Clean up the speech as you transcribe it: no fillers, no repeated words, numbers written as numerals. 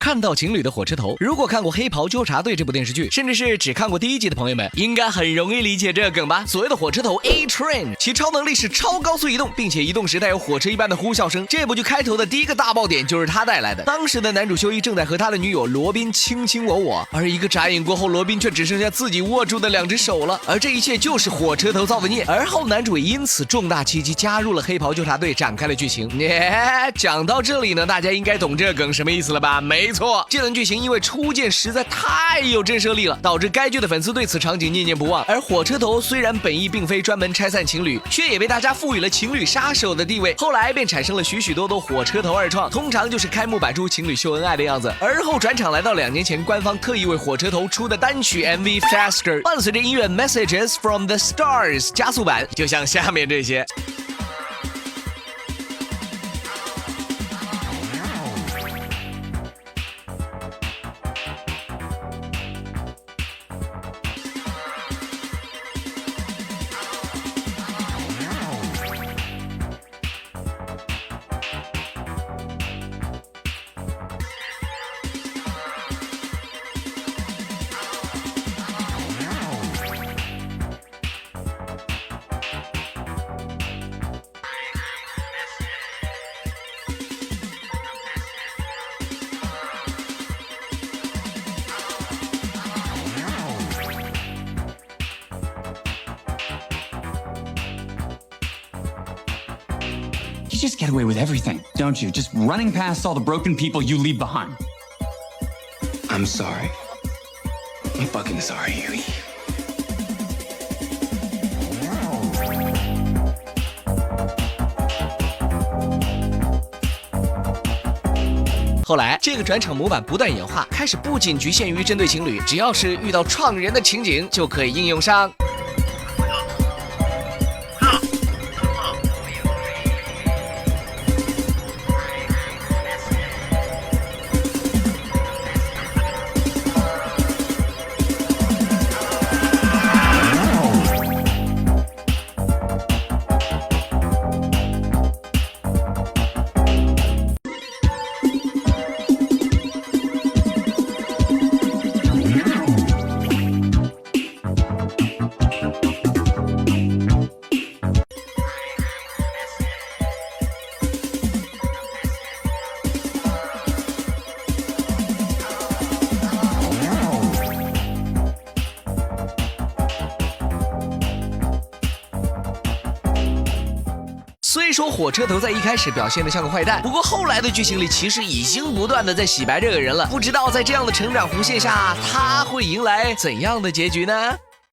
看到情侣的火车头，如果看过《黑袍纠察队》这部电视剧，甚至是只看过第1集的朋友们，应该很容易理解这个梗吧？所谓的火车头 A Train， 其超能力是超高速移动，并且移动时带有火车一般的呼啸声。这部剧开头的第一个大爆点就是他带来的。当时的男主修一正在和他的女友罗宾卿卿我我，而一个眨眼过后，罗宾却只剩下自己握住的2只手了。而这一切就是火车头造的孽。而后男主也因此重大契机加入了黑袍纠察队，展开了剧情。讲到这里呢，大家应该懂这个梗什么意思了吧？没错，这段剧情因为初见实在太有震慑力了，导致该剧的粉丝对此场景念念不忘。而火车头虽然本意并非专门拆散情侣，却也被大家赋予了情侣杀手的地位。后来便产生了许许多多火车头二创，通常就是开幕摆出情侣秀恩爱的样子。而后转场来到2年前官方特意为火车头出的单曲 MV Faster， 伴随着音乐 Messages from the Stars 加速版，就像下面这些。You just get away with everything, don't you? Just running past all the broken people you leave behind. I'm sorry. I'm fucking sorry, Huey. 后来，这个转场模板不断演化，开始不仅局限于针对情侣，只要是遇到撞人的情景，就可以应用上。虽说火车头在一开始表现得像个坏蛋，不过后来的剧情里其实已经不断的在洗白这个人了。不知道在这样的成长弧线下，他会迎来怎样的结局呢？